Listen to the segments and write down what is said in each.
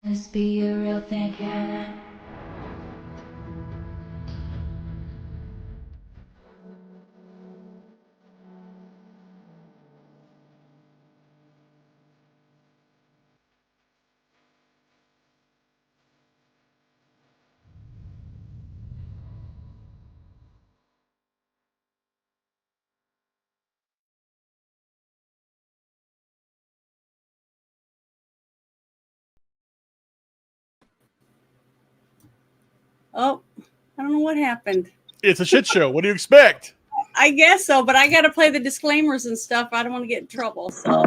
Must be a real thing, Hannah. Oh, I don't know what happened. It's a shit show. What do you expect? I guess so, but I got to play the disclaimers and stuff. I don't want to get in trouble. So.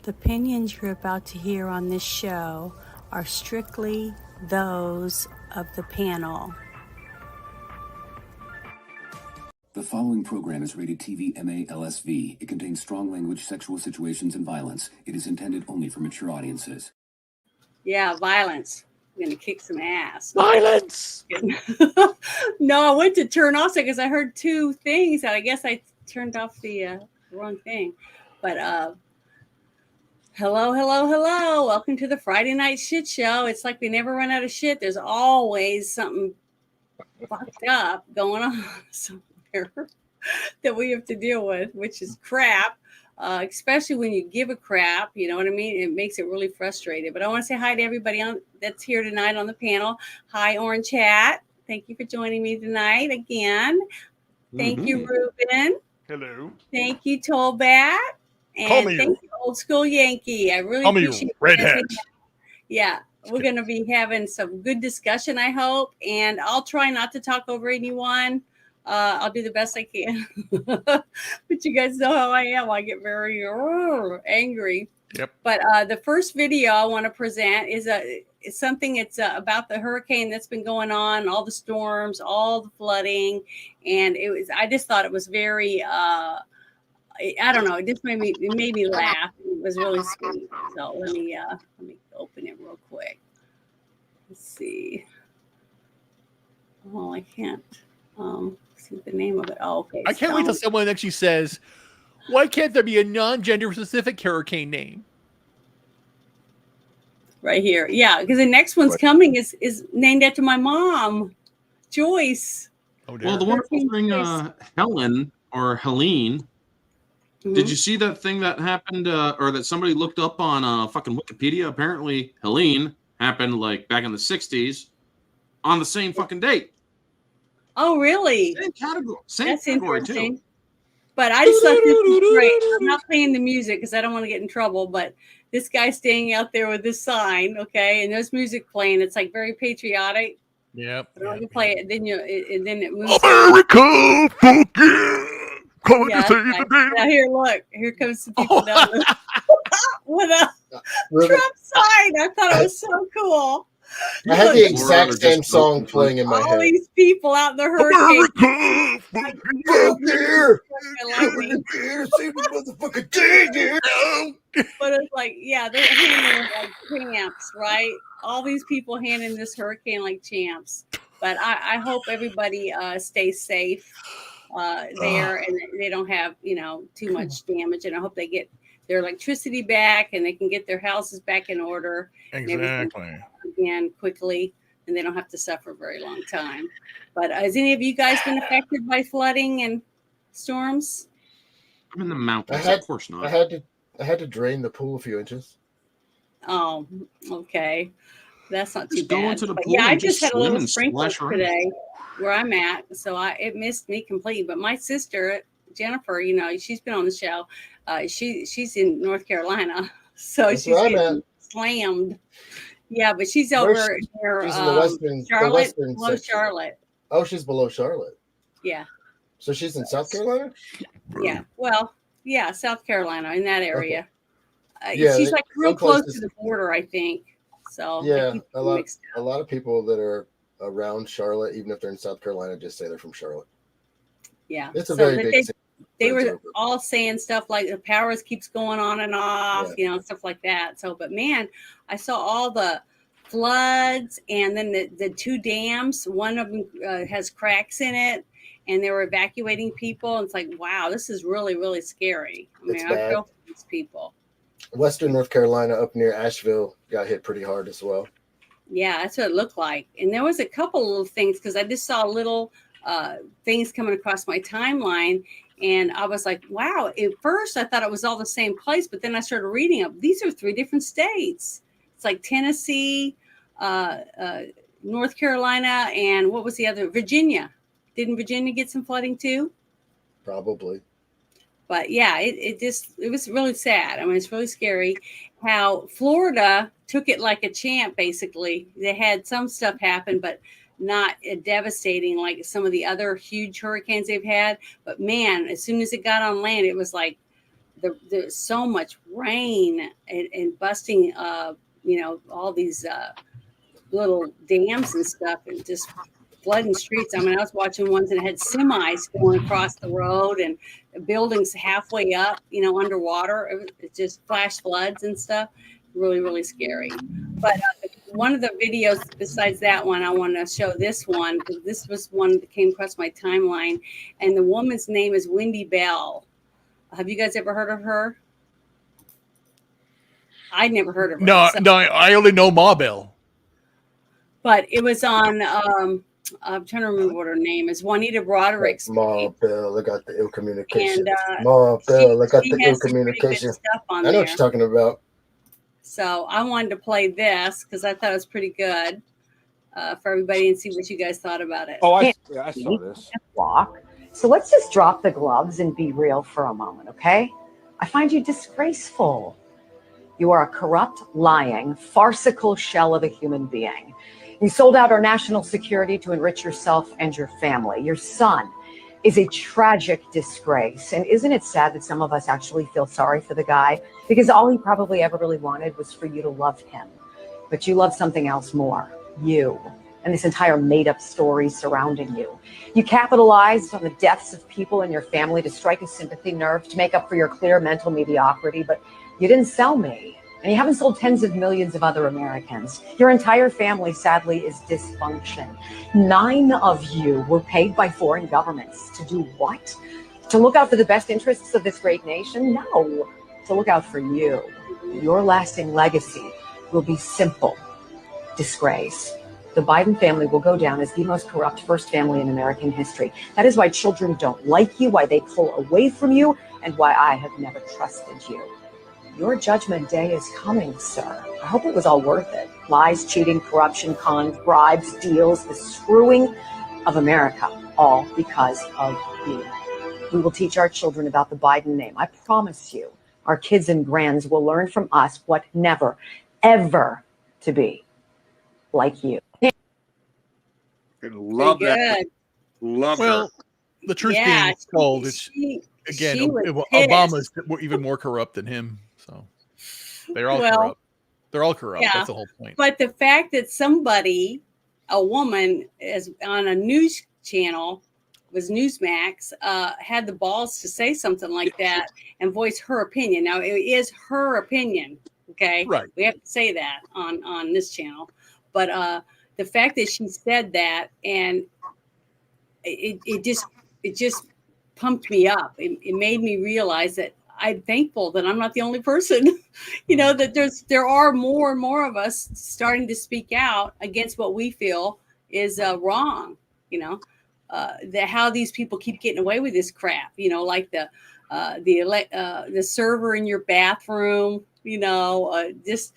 The opinions you're about to hear on this show are strictly those of the panel. The following program is rated TV MA LSV. It contains strong language, sexual situations, and violence. It is intended only for mature audiences. Yeah, violence. I'm going to kick some ass. Violence! No, I went to turn off because I heard two things. And I guess I turned off the wrong thing. But hello. Welcome to the Friday Night Shit Show. It's like we never run out of shit. There's always something fucked up going on somewhere that we have to deal with, which is crap. Especially when you give a crap, you know what I mean? It makes it really frustrating. But I want to say hi to everybody that's here tonight on the panel. Hi, Orange Hat. Thank you for joining me tonight again. Thank you, Ruben. Hello. Thank you, Tollbat. And thank you, Old School Yankee. I really appreciate Red Hat. Yeah, we're going to be having some good discussion, I hope. And I'll try not to talk over anyone. I'll do the best I can. But you guys know how I am. I get very angry. Yep. But the first video I want to present is something. It's about the hurricane that's been going on, all the storms, all the flooding. And I just thought it was very, I don't know. It just made me laugh. It was really sweet. So let me open it real quick. Let's see. Oh, I can't. See the name of it. Oh, okay. I can't wait till someone actually says, why can't there be a non-gender specific hurricane name? Right here. Yeah, because the next one's coming is named after my mom, Joyce. Oh, well, the wonderful thing, Helen or Helene, did you see that thing that happened or that somebody looked up on fucking Wikipedia? Apparently, Helene happened like back in the 60s on the same fucking date. Oh, really? Same category. That's interesting. Too. But I just thought this was great. I'm not playing the music because I don't want to get in trouble. But this guy staying out there with this sign, okay, and there's music playing. It's like very patriotic. Yep. You play it, then it moves. America, fuck yeah! Coming to save the day. Now here, look, here comes some people down there with a Trump sign. I thought it was so cool. I had the exact same song playing in my head. All these people out in the hurricane. But it's like, yeah, they're handing like champs, right? All these people handing this hurricane like champs. But I hope everybody stays safe there and they don't have, too much damage. And I hope they get their electricity back and they can get their houses back in order. Exactly. Again, quickly, and they don't have to suffer a very long time. But has any of you guys been affected by flooding and storms? I'm in the mountains, of course not. I had to drain the pool a few inches. Oh, okay. That's not too bad. Into the pool I just had a little sprinkle today where I'm at, so it missed me completely. But my sister, Jennifer, she's been on the show. She's in North Carolina, so she's getting slammed. Yeah, but she's over near Charlotte, below Charlotte. Oh, she's below Charlotte. Yeah. So she's in South Carolina? Yeah. Well, yeah, South Carolina, in that area. Okay. She's like real close to the border, I think. So yeah, a lot of people that are around Charlotte, even if they're in South Carolina, just say they're from Charlotte. Yeah. It's a very big city. They were all saying stuff like the power keeps going on and off, stuff like that. So, but man, I saw all the floods, and then the two dams, one of them has cracks in it, and they were evacuating people. And it's like, wow, this is really, really scary. I mean, It's I bad. feel for these people. Western North Carolina, up near Asheville, got hit pretty hard as well. Yeah, that's what it looked like. And there was a couple little things, because I just saw little things coming across my timeline. And I was like, wow, at first I thought it was all the same place. But then I started reading up. These are 3 different states. It's like Tennessee, North Carolina, and what was the other? Virginia. Didn't Virginia get some flooding too? Probably. But yeah, it was really sad. I mean, it's really scary how Florida took it like a champ, basically. They had some stuff happen, but not devastating like some of the other huge hurricanes they've had. But man, as soon as it got on land, it was like there's so much rain and busting, all these little dams and stuff, and just flooding streets. I mean, I was watching ones that had semis going across the road and buildings halfway up, underwater. It just flash floods and stuff. Really, really scary. But one of the videos besides that one, I want to show this one, because this was one that came across my timeline, and the woman's name is Wendy Bell. Have you guys ever heard of her? I'd never heard of her. No, I only know Ma Bell. But it was on I'm trying to remember what her name is. Juanita Broderick's Ma Bell, I got the ill communication. And Ma Bell, I got she the has ill some pretty good communication. stuff on I know there. what you're talking about. So I wanted to play this because I thought it was pretty good for everybody, and see what you guys thought about it. Oh, I saw this. Walk. So let's just drop the gloves and be real for a moment, okay? I find you disgraceful. You are a corrupt, lying, farcical shell of a human being. You sold out our national security to enrich yourself and your family. Your son is a tragic disgrace. And isn't it sad that some of us actually feel sorry for the guy? Because all he probably ever really wanted was for you to love him. But you love something else more. You. And this entire made-up story surrounding you. You capitalized on the deaths of people in your family to strike a sympathy nerve, to make up for your clear mental mediocrity, but you didn't sell me. And you haven't sold tens of millions of other Americans. Your entire family, sadly, is dysfunction. 9 of you were paid by foreign governments to do what? To look out for the best interests of this great nation? No, to look out for you. Your lasting legacy will be simple: disgrace. The Biden family will go down as the most corrupt first family in American history. That is why children don't like you, why they pull away from you, and why I have never trusted you. Your judgment day is coming, sir. I hope it was all worth it. Lies, cheating, corruption, cons, bribes, deals, the screwing of America, all because of you. We will teach our children about the Biden name. I promise you, our kids and grands will learn from us what never, ever to be like you. Love Pretty that. good. Love Well, her. the truth Yeah, being told, it's she again, was Obama's pissed. even more corrupt than him. So they're all Well, corrupt. They're all corrupt. yeah. That's the whole point. But the fact that somebody, a woman, is on a news channel, was Newsmax, had the balls to say something like that and voice her opinion. Now, it is her opinion, okay? Right. We have to say that on this channel. But the fact that she said that, and it just pumped me up. It made me realize that I'm thankful that I'm not the only person, that there are more and more of us starting to speak out against what we feel is wrong, how these people keep getting away with this crap, like the server in your bathroom, just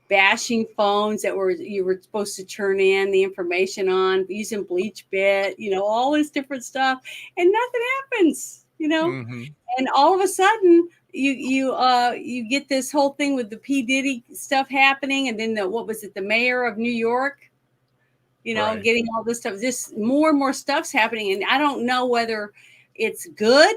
bashing phones that you were supposed to turn in the information on, using bleach bit, all this different stuff, and nothing happens, Mm-hmm. and all of a sudden you get this whole thing with the P. Diddy stuff happening, and then the mayor of New York, Right. getting all this stuff. Just more and more stuff's happening, and I don't know whether it's good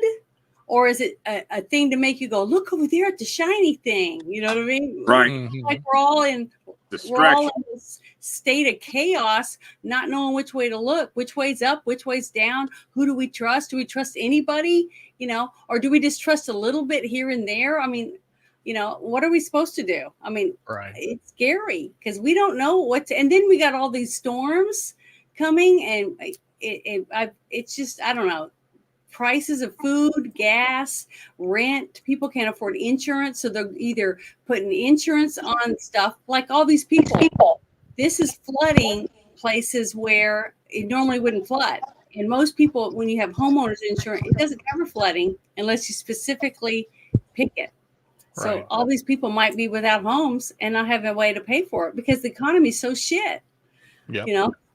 or is it a thing to make you go, look over there at the shiny thing? You know what I mean? Right. Mm-hmm. Like we're all in Distraction. this state of chaos, not knowing which way to look, which way's up, which way's down. Who do we trust? Do we trust anybody? Or do we just trust a little bit here and there? I mean, what are we supposed to do? I mean, Right. it's scary because we don't know and then we got all these storms coming, and it's just, I don't know. Prices of food, gas, rent, people can't afford insurance. So they're either putting insurance on stuff like all these people. This is flooding places where it normally wouldn't flood. And most people, when you have homeowners insurance, it doesn't cover flooding unless you specifically pick it. So Right. all these people might be without homes and not have a way to pay for it because the economy is so shit. Yep.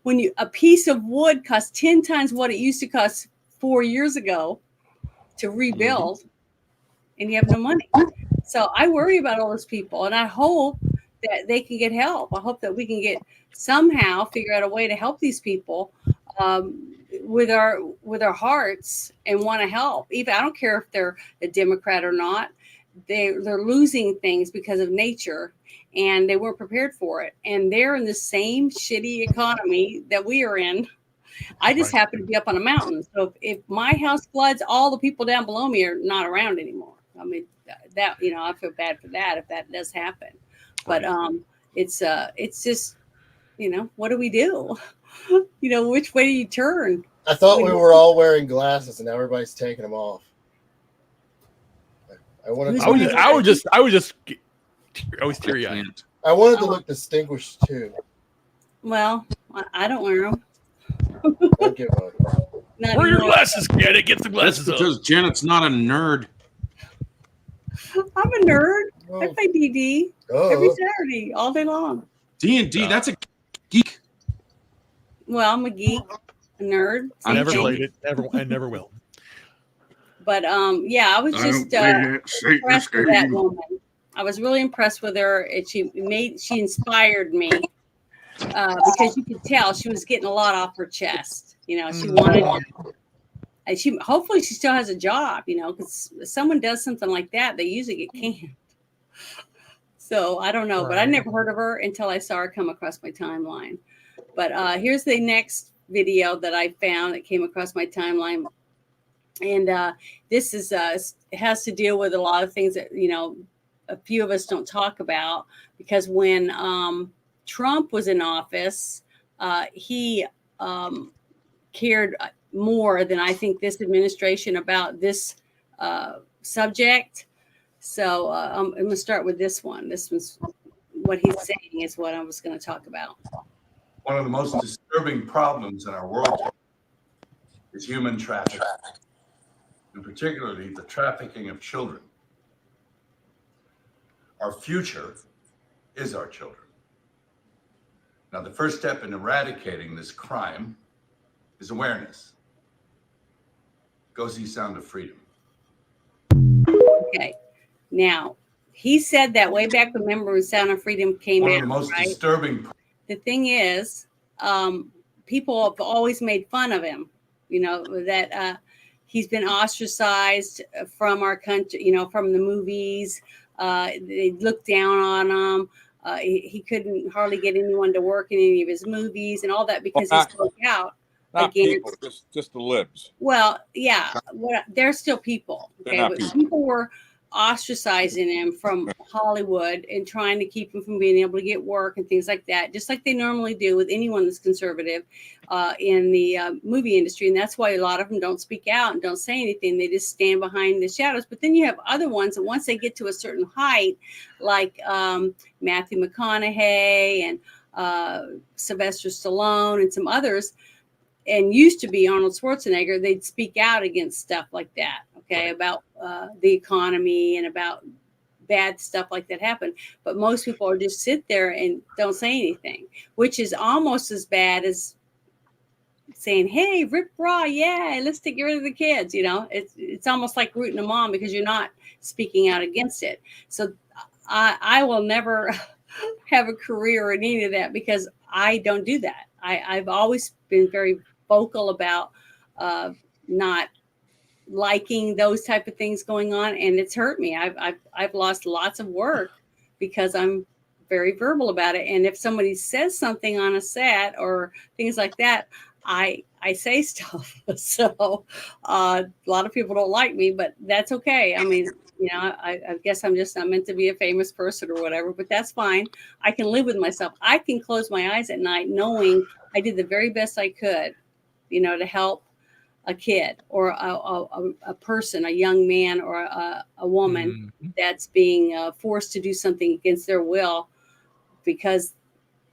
When a piece of wood costs 10 times what it used to cost 4 years ago to rebuild, and you have no money. So I worry about all those people, and I hope that they can get help. I hope that we can somehow figure out a way to help these people with our hearts and want to help. Even I don't care if they're a Democrat or not. They're losing things because of nature, and they weren't prepared for it. And they're in the same shitty economy that we are in. I just happen to be up on a mountain. So if my house floods, all the people down below me are not around anymore. I mean, that, I feel bad for that if that does happen. But it's just, what do we do? Which way do you turn? I thought we were all wearing glasses and now everybody's taking them off. I was teary-eyed. I wanted to look distinguished too. Well, I don't wear them. Don't give up. Wear your glasses, Janet. Get the glasses That's because Janet's not a nerd. I'm a nerd. I play D&D every Saturday, all day long. D&D, that's a geek. Well, I'm a geek, a nerd. I never played it, and never will. But I was just impressed with that woman. I was really impressed with her, and she inspired me because you could tell she was getting a lot off her chest. She wanted, and hopefully she still has a job. Because if someone does something like that, they usually get canned. So I don't know, but I never heard of her until I saw her come across my timeline. But here's the next video that I found that came across my timeline. And this is it has to deal with a lot of things that, a few of us don't talk about, because when Trump was in office, he cared more than I think this administration about this subject. So I'm going to start with this one. This was what he's saying is what I was going to talk about. One of the most disturbing problems in our world is human trafficking, and particularly the trafficking of children. Our future is our children. Now, the first step in eradicating this crime is awareness. Go see Sound of Freedom. Okay. Now, he said that way back, remember, when Sound of Freedom came out. One of the most disturbing. The thing is, people have always made fun of him, that he's been ostracized from our country, from the movies. They looked down on him. He couldn't hardly get anyone to work in any of his movies and all that because he spoke out against people, just the libs. Well, yeah, they're still people. Okay, but people were ostracizing him from Hollywood and trying to keep him from being able to get work and things like that, just like they normally do with anyone that's conservative in the movie industry. And that's why a lot of them don't speak out and don't say anything. They just stand behind the shadows. But then you have other ones that once they get to a certain height, like Matthew McConaughey and Sylvester Stallone and some others, and used to be Arnold Schwarzenegger, they'd speak out against stuff like that, okay, about the economy and about bad stuff like that happen. But most people are just sit there and don't say anything, which is almost as bad as saying, hey, Rip Raw, yeah, let's get rid of the kids. It's almost like rooting them on because you're not speaking out against it. So I will never have a career in any of that because I don't do that. I've always been very vocal about not liking those type of things going on, and it's hurt me. I've lost lots of work because I'm very verbal about it. And if somebody says something on a set or things like that, I say stuff. So a lot of people don't like me, but that's okay. I mean, You know, I guess I'm just not meant to be a famous person or whatever, but that's fine. I can live with myself. I can close my eyes at night knowing I did the very best I could, you know, to help a kid or a person, a young man or a woman that's being forced to do something against their will because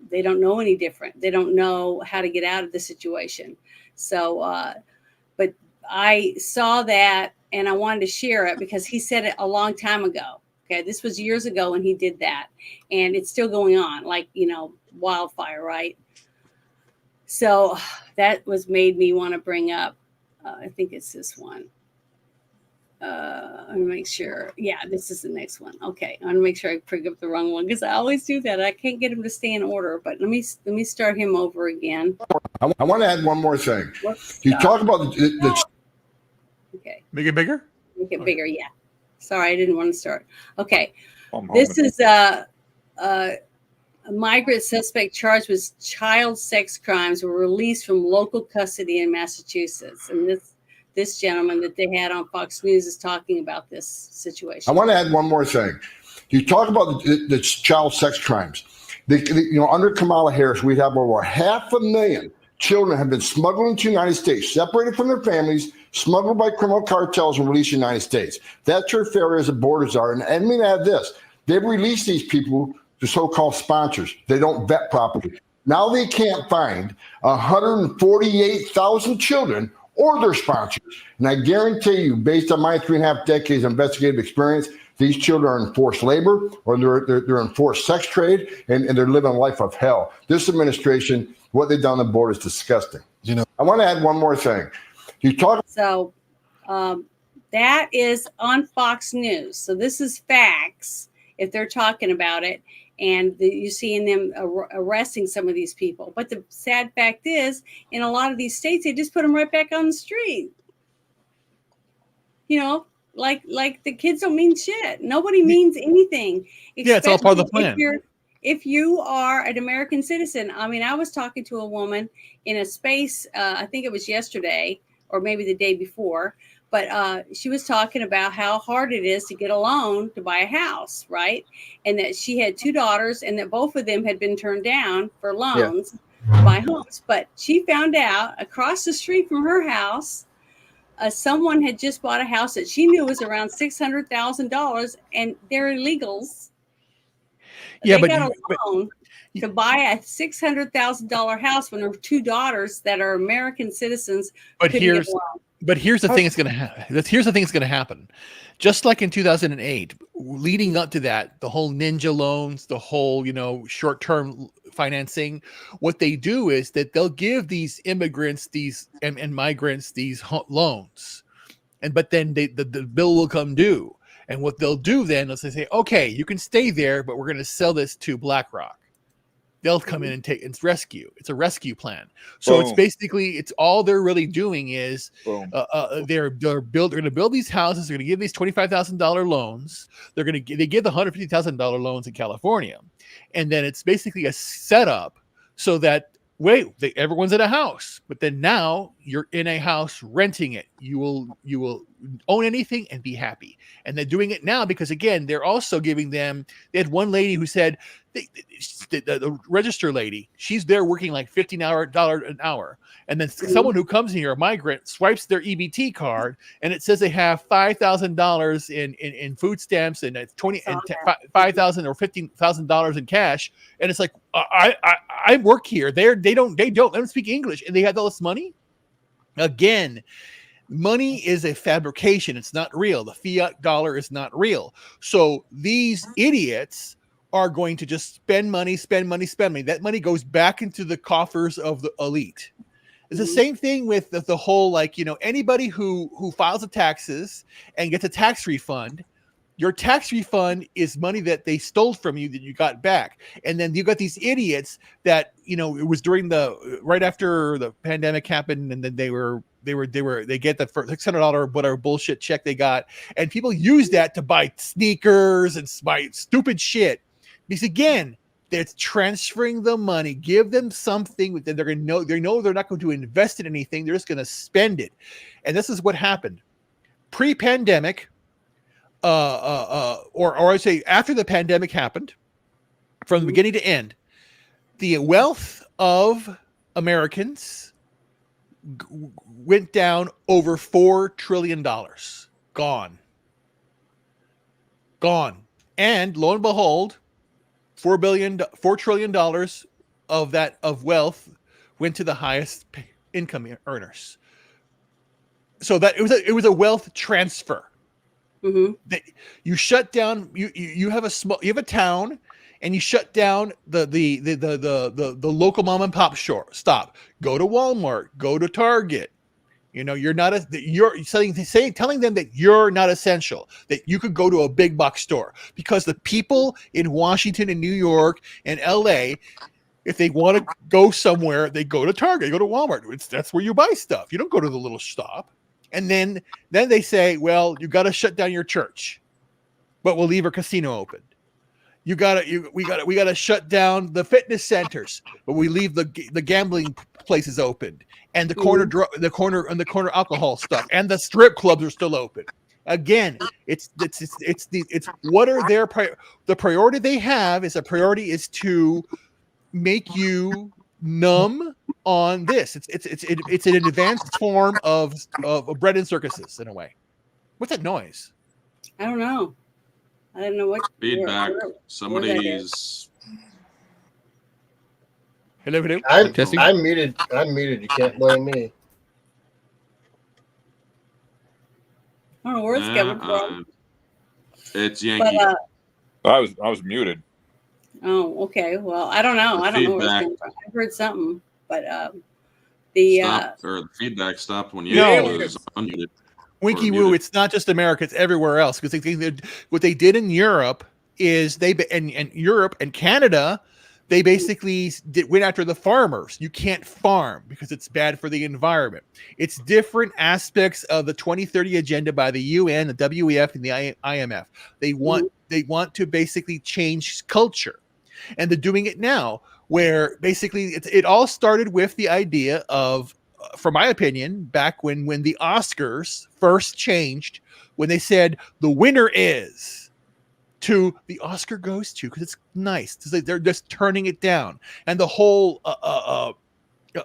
they don't know any different. They don't know how to get out of the situation. So, but I saw that and I wanted to share it because he said it a long time ago. Okay, this was years ago when he did that, and it's still going on, like, you know, wildfire, right? So that was made me want to bring up. I think it's this one. Let me make sure. Yeah, this is the next one. Okay, I want to make sure I pick up the wrong one because I always do that. I can't get him to stay in order. But let me start him over again. I want to add one more thing. Whoops, You stop. talk about the Okay. Make it bigger? Make it bigger, yeah. Sorry, I didn't want to start. Okay. I'm This home. is a migrant suspect charged with child sex crimes were released from local custody in Massachusetts. And this gentleman that they had on Fox News is talking about this situation. I want to add one more thing. You talk about the child sex crimes. You know, under Kamala Harris, we have over 500,000 children have been smuggled into the United States, separated from their families, smuggled by criminal cartels, and released in the United States. That's your failure as a border czar. And I mean, add this: they've released these people to so-called sponsors. They don't vet properly. Now they can't find 148,000 children or their sponsors. And I guarantee you, based on my 3.5 decades of investigative experience, these children are in forced labor or they're in forced sex trade and they're living a life of hell. This administration, what they've done on the border is disgusting. You know, I want to add one more thing. You talk. So that is on Fox News. So this is facts if they're talking about it. And you're seeing them arresting some of these people. But the sad fact is, in a lot of these states, they just put them right back on the street. You know, like the kids don't mean shit. Nobody means anything. Yeah, it's all part of the plan. If you are an American citizen, I mean, I was talking to a woman in a space, I think it was yesterday or maybe the day before, but she was talking about how hard it is to get a loan to buy a house, right? And that she had 2 daughters and that both of them had been turned down for loans to buy homes. But she found out across the street from her house, someone had just bought a house that she knew was around $600,000 and they're illegals. Yeah, they got a loan to buy a $600,000 house when her 2 daughters that are American citizens. But here's the thing that's going to happen. Here's the thing that's going to happen. Just like in 2008, leading up to that, the whole ninja loans, the whole, you know, short-term financing, what they do is that they'll give these immigrants, these and migrants, these loans. But then the bill will come due. And what they'll do then is they say, okay, you can stay there, but we're going to sell this to BlackRock. They'll come in and take it's rescue. It's a rescue plan. So Boom. it's basically it's all they're really doing is they're going to build these houses. They're going to give these $25,000 loans. They give the $150,000 loans in California, and then it's basically a setup so that everyone's at a house, but then now you're in a house renting it. You will own anything and be happy. And they're doing it now because again, they're also giving them. They had one lady who said the register lady, she's there working like $15 an hour, and then someone who comes here, a migrant, swipes their EBT card, and it says they have $5,000 in food stamps and $5,000 or $15,000 in cash, and it's like I work here. They don't speak English, and they have all this money. Again, money is a fabrication. It's not real. The fiat dollar is not real. So these idiots are going to just spend money. That money goes back into the coffers of the elite. It's the same thing with the whole, like, you know, anybody who files the taxes and gets a tax refund. Your tax refund is money that they stole from you that you got back. And then you got these idiots that, you know, it was right after the pandemic happened, and then they get the $600 whatever bullshit check they got, and people use that to buy sneakers and buy stupid shit. Because again, they're transferring the money. Give them something that they're going to know. They know they're not going to invest in anything. They're just going to spend it. And this is what happened. Pre-pandemic, or I say after the pandemic happened, from the beginning to end, the wealth of Americans went down over $4 trillion. Gone. And lo and behold, $4 trillion of wealth went to the highest income earners. So that it was a wealth transfer. That you shut down. You have a town, and you shut down the local mom and pop stop. Go to Walmart. Go to Target. You're not telling them that you're not essential, that you could go to a big box store, because the people in Washington and New York and LA, if they want to go somewhere, they go to Target, they go to Walmart. That's where you buy stuff. You don't go to the little stop. And then they say, well, you got to shut down your church, but we'll leave our casino open. We got to shut down the fitness centers, but we leave the gambling places open, and the corner alcohol stuff, and the strip clubs are still open. Again, it's what are the priority they have is to make you numb on this. It's an advanced form of bread and circuses in a way. What's that noise? I don't know. I don't know what feedback. Somebody's. Hello. I'm muted. You can't blame me. I don't know where it's coming from. It's Yankee. I was muted. Oh, okay. Well, I don't know. I don't know where it's coming from. I heard something, but the feedback stopped when you was unmuted. Winky Woo, it's not just America, it's everywhere else. Because what they did in Europe is and Europe and Canada, they basically went after the farmers. You can't farm because it's bad for the environment. It's different aspects of the 2030 agenda by the UN, the WEF, and the IMF. They want to basically change culture. And they're doing it now, where basically it all started with the idea of, from my opinion, back when the Oscars first changed, when they said the winner is to the Oscar goes to, because it's nice. They're just turning it down. And the whole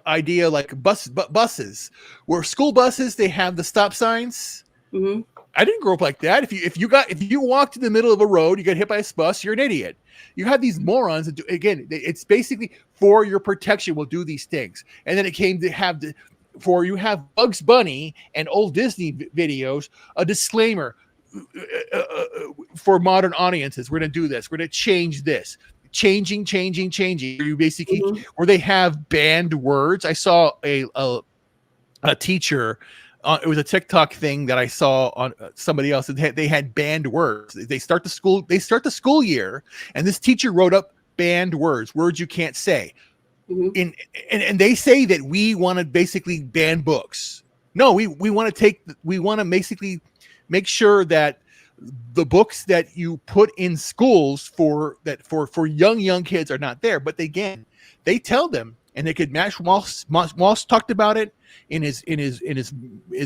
idea, like buses, where school buses, they have the stop signs. Mm-hmm. I didn't grow up like that. If you walked in the middle of a road, you get hit by a bus, you're an idiot. You have these morons that again, it's basically for your protection will do these things. And then it came to have you have Bugs Bunny and old Disney videos, a disclaimer for modern audiences. We're going to do this. We're going to change this. Changing. You basically where they have banned words. I saw a teacher. It was a TikTok thing that I saw on somebody else. They had banned words. They start the school year, and this teacher wrote up banned words you can't say. And they say that we want to basically ban books. No, we want to basically make sure that the books that you put in schools for young kids are not there. But they tell them, and they could match. Moss talked about it in his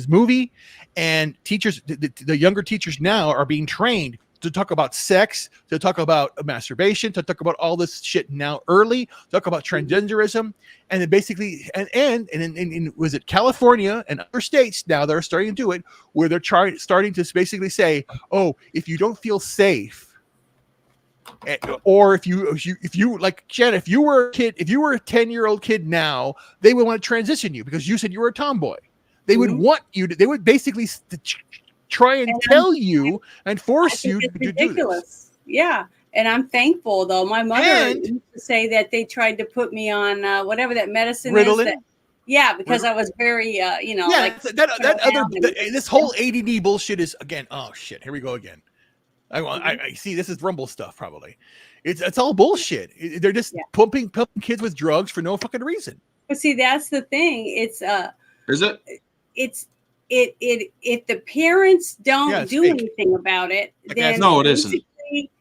movie, and teachers, the younger teachers now are being trained to talk about sex, to talk about masturbation, to talk about all this shit now early, talk about transgenderism, and then basically, and was it California and other states now that are starting to do it, where they're starting to basically say, oh, if you don't feel safe, or if you like Jen, if you were a 10-year-old kid now, they would want to transition you because you said you were a tomboy. They would want you to. They would basically try and tell you and force you to do this. Yeah, and I'm thankful though. My mother used to say that they tried to put me on whatever that medicine Ritalin? is. Because I was very, this whole ADD bullshit is again. Oh shit! Here we go again. I see. This is Rumble stuff. Probably, it's all bullshit. They're just pumping kids with drugs for no fucking reason. But see, that's the thing. It's is it? It's if the parents don't do anything about it, then no, it isn't.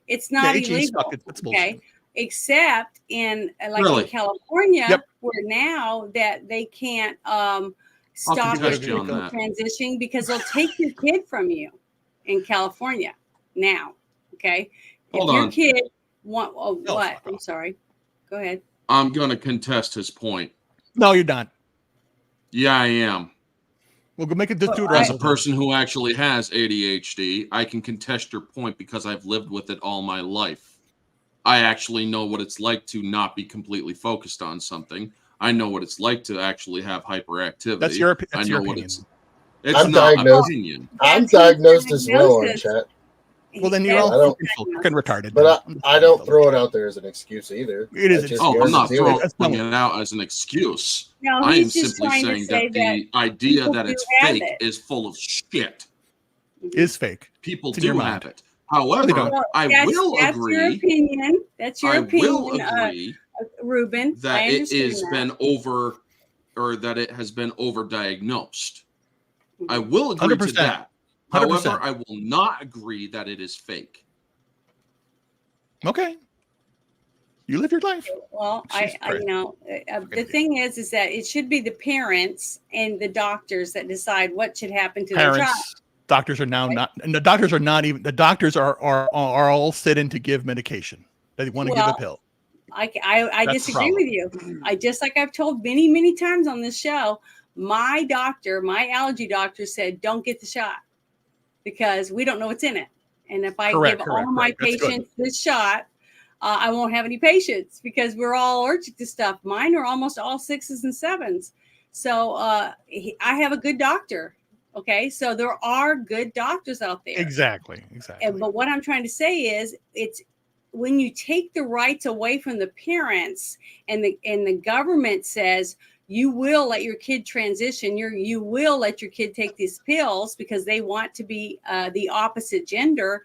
It's not illegal. Okay, except in in California, where now that they can't stop transitioning because they'll take your kid from you in California. now. Okay. Hold if your on. kid want No, what? fuck I'm off. sorry. Go ahead. I'm going to contest his point. No, you're not. Yeah, I am. We'll go make it just do it As right. a person who actually has ADHD, I can contest your point because I've lived with it all my life. I actually know what it's like to not be completely focused on something. I know what it's like to actually have hyperactivity. That's your I know what opinion. it's I'm not diagnosed. opinion. I'm That's his diagnosed as well on diagnosis. chat, Well, then you're That's all his fucking diagnosis. retarded. but then. I don't throw it out there as an excuse either. It is I an just Oh, I'm not guarantee throwing it. That's not what- it out as an excuse. No, I am he's just simply trying to saying say that the idea people that do it's have fake it. is full of shit. is fake. People It's in your do mind. have it. However, don't. Well, I will that's your agree. opinion. That's your I opinion, will agree Ruben. that I it understand has that. been that it has been overdiagnosed. I Mhm. will agree to 100%. that. 100%. However, I will not agree that it is fake. Okay. You live your life. Well, Jesus Christ. the thing is that it should be the parents and the doctors that decide what should happen to their child. Parents, doctors are now not, and the doctors are not even. The doctors are all sitting to give medication. They want to give a Well, pill. I That's the disagree problem. with you. I just like I've told many times on this show, my doctor, my allergy doctor said, don't get the shot because we don't know what's in it. And if I give all my patients this shot, I won't have any patients because we're all allergic to stuff. Mine are almost all 6s and 7s. So I have a good doctor. Okay. So there are good doctors out there. Exactly. But what I'm trying to say is it's when you take the rights away from the parents and the government says you will let your kid transition, you will let your kid take these pills because they want to be the opposite gender.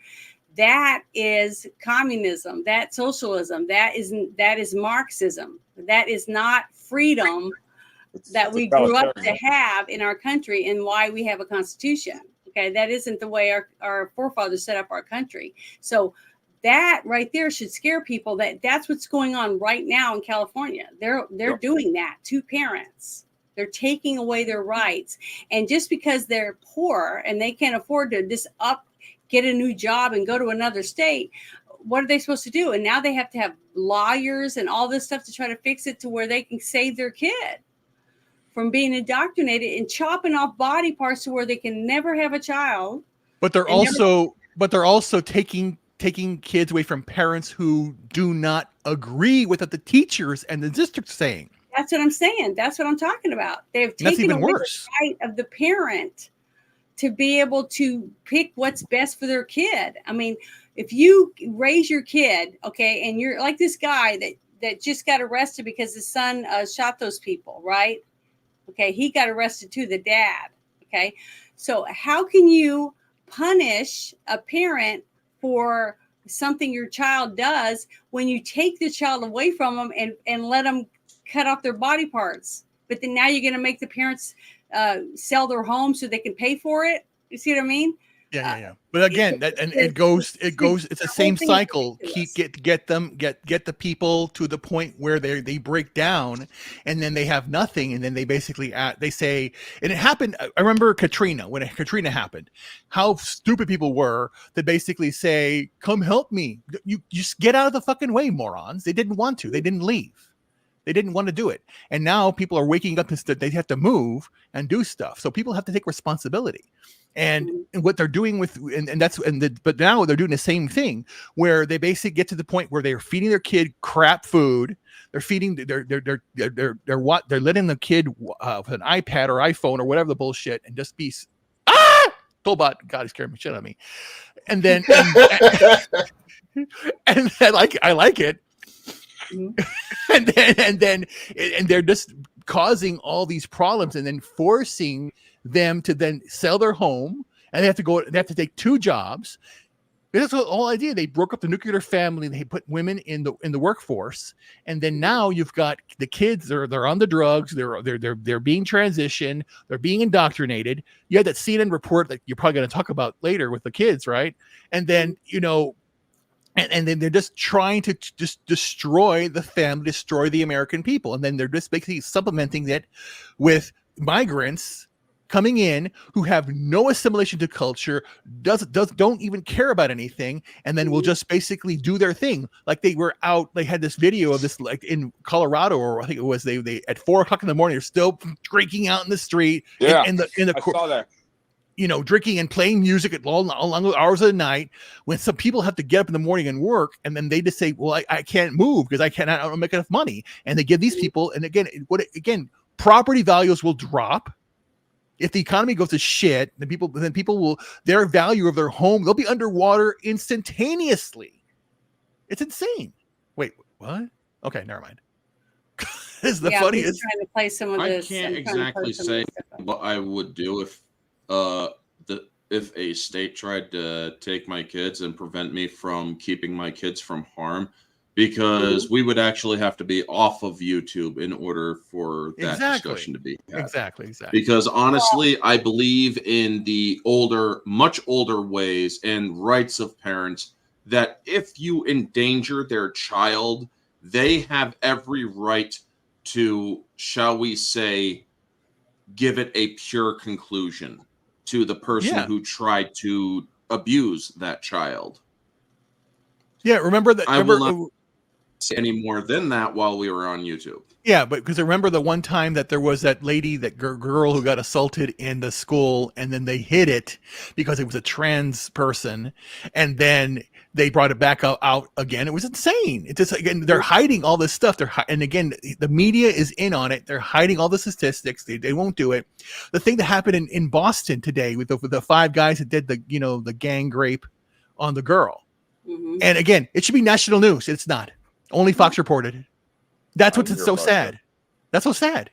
That is communism. That's socialism. That is Marxism. That is not freedom that we grew up to have in our country and why we have a constitution. Okay, that isn't the way our forefathers set up our country. So that right there should scare people. That's what's going on right now in California. They're doing that to parents. They're taking away their rights, and just because they're poor and they can't afford to get a new job and go to another state, what are they supposed to do? And now they have to have lawyers and all this stuff to try to fix it to where they can save their kid from being indoctrinated and chopping off body parts to where they can never have a child. But they're also taking kids away from parents who do not agree with what the teachers and the district's saying. That's what I'm saying. That's what I'm talking about. They've taken away the right of the parent to be able to pick what's best for their kid. I mean, if you raise your kid, okay, and you're like this guy that just got arrested because his son shot those people, right? Okay, he got arrested too, the dad. Okay, so how can you punish a parent for something your child does when you take the child away from them and let them cut off their body parts? But then now you're going to make the parents sell their home so they can pay for it. You see what I mean? Yeah. But again, it goes. It's the same cycle. Get the people to the point where they break down, and then they have nothing, and then they basically they say, and it happened. I remember Katrina, when Katrina happened, how stupid people were to basically say, "Come help me." You just get out of the fucking way, morons. They didn't want to. They didn't leave. They didn't want to do it. And now people are waking up to they have to move and do stuff. So people have to take responsibility. And what they're doing but now they're doing the same thing where they basically get to the point where they're feeding their kid crap food. They're feeding they're letting the kid with an iPad or iPhone or whatever the bullshit and just be Tolbot. God, he's scaring the shit out of me. And then and I like it. and then they're just causing all these problems and then forcing them to then sell their home, and they have to take 2 jobs. That's the whole idea. They broke up the nuclear family and they put women in the workforce, and then now you've got the kids. They're on the drugs. They're being transitioned. They're being indoctrinated. You had that CNN report that you're probably going to talk about later with the kids, right? And then And then they're just trying to just destroy the family, destroy the American people. And then they're just basically supplementing it with migrants coming in who have no assimilation to culture, don't even care about anything, and then will just basically do their thing. Like they were out, they had this video of this, like in Colorado, or I think it was they at 4:00 in the morning, they're still drinking out in the street. Yeah, in the I saw that. You know, drinking and playing music at all the hours of the night, when some people have to get up in the morning and work, and then they just say, well, I can't move because I don't make enough money. And they give these people, and again, property values will drop. If the economy goes to shit, then people will, their value of their home, they'll be underwater instantaneously. It's insane. Wait, what? Okay, never mind. It's the funniest. Trying to play some of this. I can't exactly say what I would do if a state tried to take my kids and prevent me from keeping my kids from harm, because we would actually have to be off of YouTube in order for that discussion to be had. Exactly. Because honestly, I believe in the much older ways and rights of parents, that if you endanger their child, they have every right to, shall we say, give it a pure conclusion to the person who tried to abuse that child. Yeah, remember that. I will not say any more than that while we were on YouTube. Yeah, but because I remember the one time that there was that lady, that girl who got assaulted in the school, and then they hid it because it was a trans person, and then they brought it back out again. It was insane. It's just, again, they're hiding all this stuff. And again, the media is in on it. They're hiding all the statistics. They won't do it. The thing that happened in Boston today with the 5 guys that did the gang rape on the girl. Mm-hmm. And again, it should be national news. It's not. Only Fox reported it. That's what's so sad. That's so sad.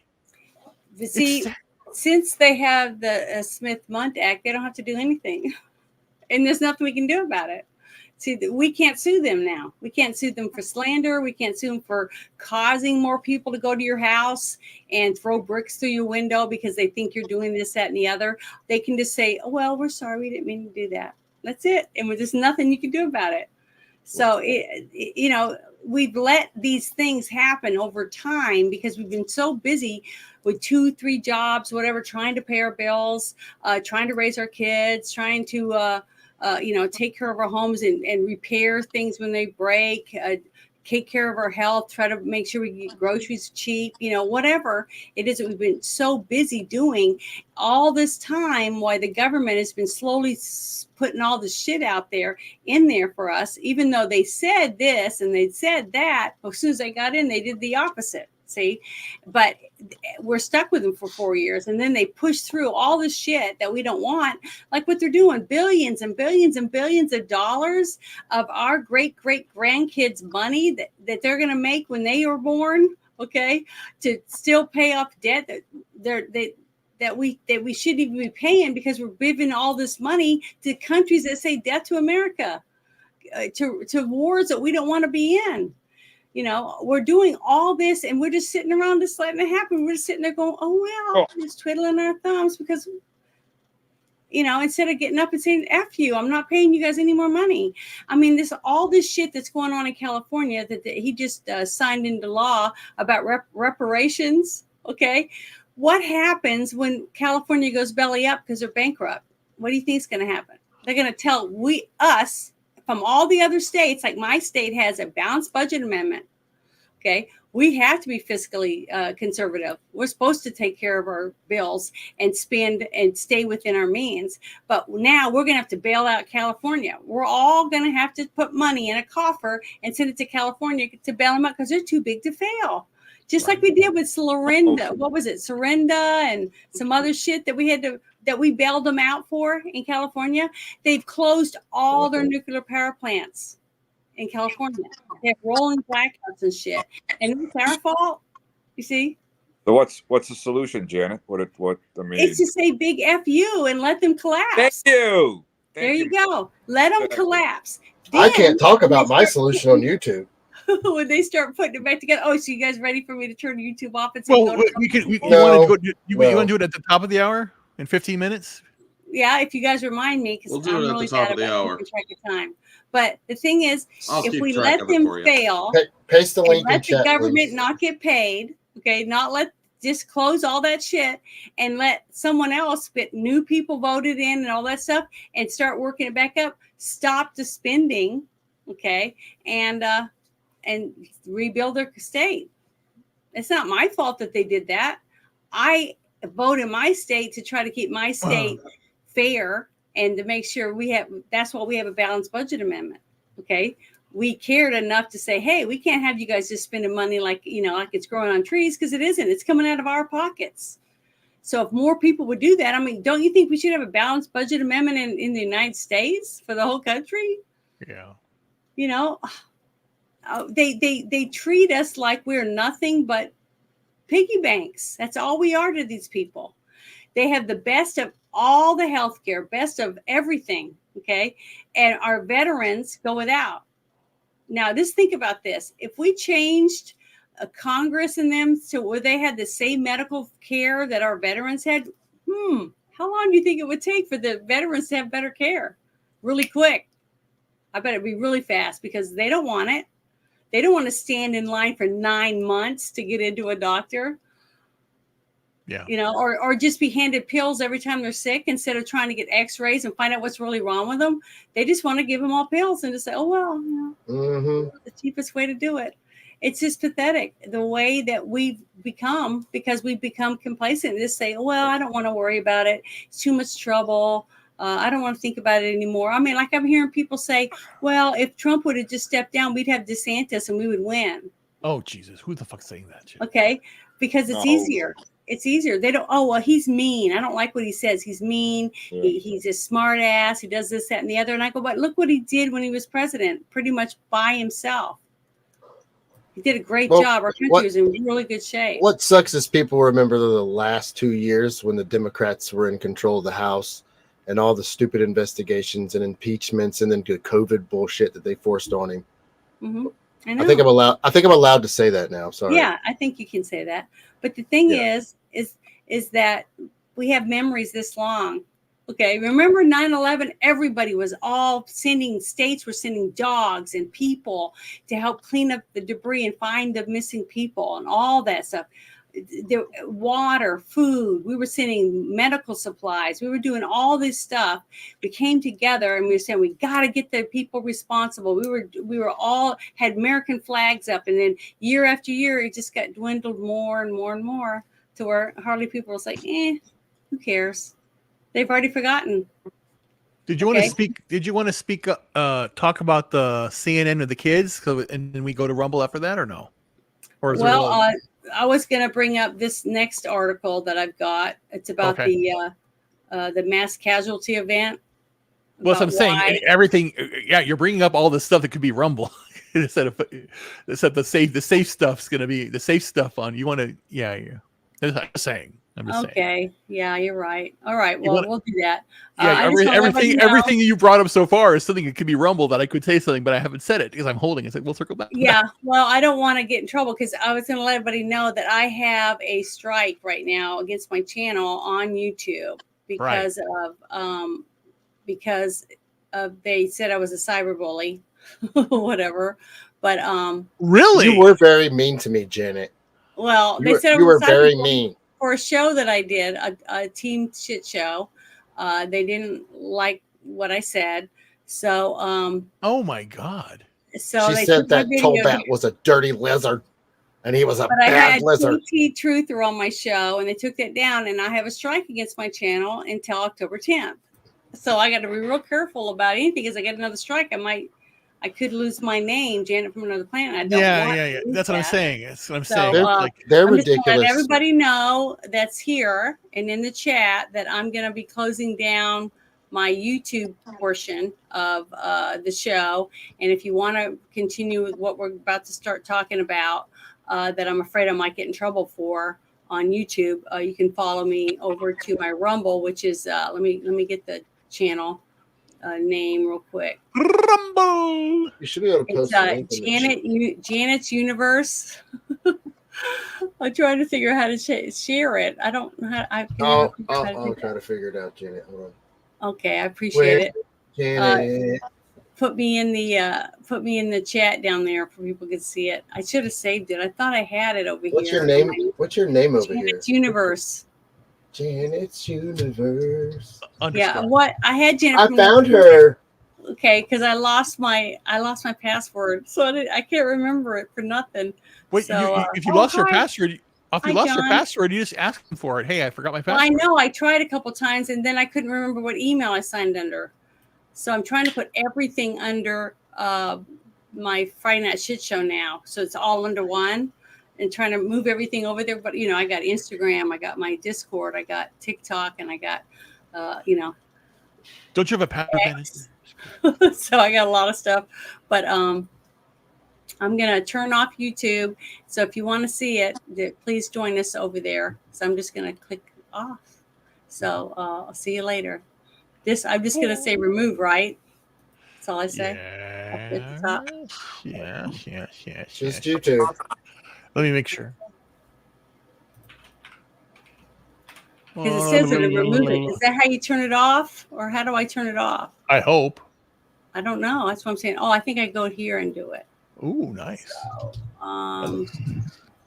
See, since they have the Smith-Mundt Act, they don't have to do anything. And there's nothing we can do about it. See, we can't sue them now. We can't sue them for slander. We can't sue them for causing more people to go to your house and throw bricks through your window because they think you're doing this, that, and the other. They can just say, oh, well, we're sorry. We didn't mean to do that. That's it. And there's nothing you can do about it. So, we've let these things happen over time because we've been so busy with 2-3 jobs, whatever, trying to pay our bills, trying to raise our kids, trying to, take care of our homes and repair things when they break, take care of our health, try to make sure we get groceries cheap, whatever it is that we've been so busy doing all this time, while the government has been slowly putting all the shit out there in there for us, even though they said this and they said that. As soon as they got in, they did the opposite. See, but we're stuck with them for 4 years, and then they push through all this shit that we don't want, like what they're doing, billions and billions and billions of dollars of our great grandkids' money that they're going to make when they are born. Okay, to still pay off debt that we shouldn't even be paying, because we're giving all this money to countries that say death to America, to wars that we don't want to be in. We're doing all this and we're just sitting around just letting it happen. We're just sitting there going, we're just twiddling our thumbs because, instead of getting up and saying, F you, I'm not paying you guys any more money. I mean, all this shit that's going on in California that he just signed into law about reparations. Okay. What happens when California goes belly up because they're bankrupt? What do you think is going to happen? They're going to tell us from all the other states, like my state has a balanced budget amendment. Okay. We have to be fiscally conservative. We're supposed to take care of our bills and spend and stay within our means. But now we're going to have to bail out California. We're all going to have to put money in a coffer and send it to California to bail them out because they're too big to fail. Just like we did with Sorenda. What was it? Sorenda and some other shit that we bailed them out for in California. They've closed all their nuclear power plants in California. They have rolling blackouts and shit. And it's our fault, you see? So what's the solution, Janet? What I mean, it's to say big F you and let them collapse. Thank you. There you go. Let them collapse. Then, I can't talk about my solution on YouTube. When they start putting it back together. Oh, so you guys ready for me to turn YouTube off and say, you want to do it at the top of the hour in 15 minutes? Yeah, if you guys remind me, because I'm really bad about keeping track of time. But the thing is, if we let them fail, paste the link and let the government not get paid, okay, not let just close all that shit and let someone else get new people voted in and all that stuff and start working it back up. Stop the spending, okay, and rebuild their state. It's not my fault that they did that. I vote in my state to try to keep my state fair and to make sure that's why we have a balanced budget amendment. Okay. We cared enough to say, hey, we can't have you guys just spending money like it's growing on trees, because it isn't. It's coming out of our pockets. So if more people would do that, I mean, don't you think we should have a balanced budget amendment in the United States for the whole country? Yeah. They treat us like we're nothing but piggy banks. That's all we are to these people. They have the best of all the healthcare, best of everything. Okay. And our veterans go without. Now, just think about this. If we changed Congress and them to where they had the same medical care that our veterans had, how long do you think it would take for the veterans to have better care? Really quick. I bet it'd be really fast, because they don't want it. They don't want to stand in line for 9 months to get into a doctor. Yeah. Or just be handed pills every time they're sick instead of trying to get x-rays and find out what's really wrong with them. They just want to give them all pills and just say, oh, well, the cheapest way to do it. It's just pathetic the way that we've become, because we've become complacent and just say, oh, well, I don't want to worry about it. It's too much trouble. I don't want to think about it anymore. I mean, like I'm hearing people say, well, if Trump would have just stepped down, we'd have DeSantis and we would win. Oh, Jesus. Who the fuck's saying that shit? Okay. Because it's easier. It's easier. They don't, oh, well, he's mean. I don't like what he says. He's mean. Yeah. He's a smart ass. He does this, that, and the other. And I go, but look what he did when he was president, pretty much by himself. He did a great job. Our country was in really good shape. What sucks is people remember the last 2 years when the Democrats were in control of the House and all the stupid investigations and impeachments and then the COVID bullshit that they forced on him. Mm-hmm. I think I'm allowed to say that now. Sorry. Yeah, I think you can say that. But the thing is that we have memories this long. Okay, remember 9/11? Everybody was states were sending dogs and people to help clean up the debris and find the missing people and all that stuff. The water, food, we were sending medical supplies. We were doing all this stuff. We came together and we were saying, we got to get the people responsible. We were all had American flags up, and then year after year, it just got dwindled more and more and more to where hardly people was like, who cares? They've already forgotten. Did you want to speak? Did you want to speak? Talk about the CNN of the kids, and then we go to Rumble after that, or no? Or is I was going to bring up this next article that I've got. It's about the mass casualty event. Well, that's what I'm saying. Everything. Yeah, you're bringing up all the stuff that could be Rumble instead of the safe stuff's going to be the safe stuff on. You want to? Yeah. I'm just saying. Okay. Yeah, you're right. All right. Well, we'll do that. Yeah, everything you brought up so far is something that could be Rumble that I could say something, but I haven't said it because I'm holding it. So we'll circle back. Yeah. Well, I don't want to get in trouble because I was going to let everybody know that I have a strike right now against my channel on YouTube because they said I was a cyberbully, whatever. But really, you were very mean to me, Janet. Well, they said you were very mean. For a show that I did, a team shit show, they didn't like what I said. So, oh my God. So she said that Tolbat was a dirty lizard and he was a bad lizard. I had Truther on my show and they took that down, and I have a strike against my channel until October 10th. So I got to be real careful about anything because I get another strike. I could lose my name, Janet from Another Planet. I don't want to That's what I'm saying. That's what I'm saying. They're I'm ridiculous. Just let everybody know that's here and in the chat that I'm going to be closing down my YouTube portion of the show. And if you want to continue with what we're about to start talking about, that I'm afraid I might get in trouble for on YouTube, you can follow me over to my Rumble, which is let me get the channel name real quick. Rumble. You should be able to post Janet's Universe. I'm trying to figure out how to share it. I don't know how. I'll try to figure it out, Janet. Hold on. Okay, I appreciate it. Janet. put me in the chat down there for people could see it. I should have saved it. I thought I had it over What's here. your name? What's your name over here? Janet's Universe. Janet's Universe. Yeah, what I had Janet. I found her. Okay, because I lost my password, so I can't remember it for nothing. Wait, so, if you lost your hi. password, if you Hi, lost John. your password, you just ask them for it. Hey, I forgot my Well, password. I know I tried a couple times, and then I couldn't remember what email I signed under. So I'm trying to put everything under my Friday Night Shit Show now, so it's all under one, and trying to move everything over there. But I got Instagram, I got my Discord, I got TikTok, and I got Don't you have a password? So I got a lot of stuff, but I'm gonna turn off YouTube. So if you want to see it, please join us over there. So I'm just gonna click off. So I'll see you later. I'm just gonna say remove, right? That's all I say. Yes. Just YouTube. Let me make sure. Because it says that it remove it. Is that how you turn it off, or how do I turn it off? I hope. I don't know. That's what I'm saying. Oh, I think I go here and do it. Ooh, nice. So,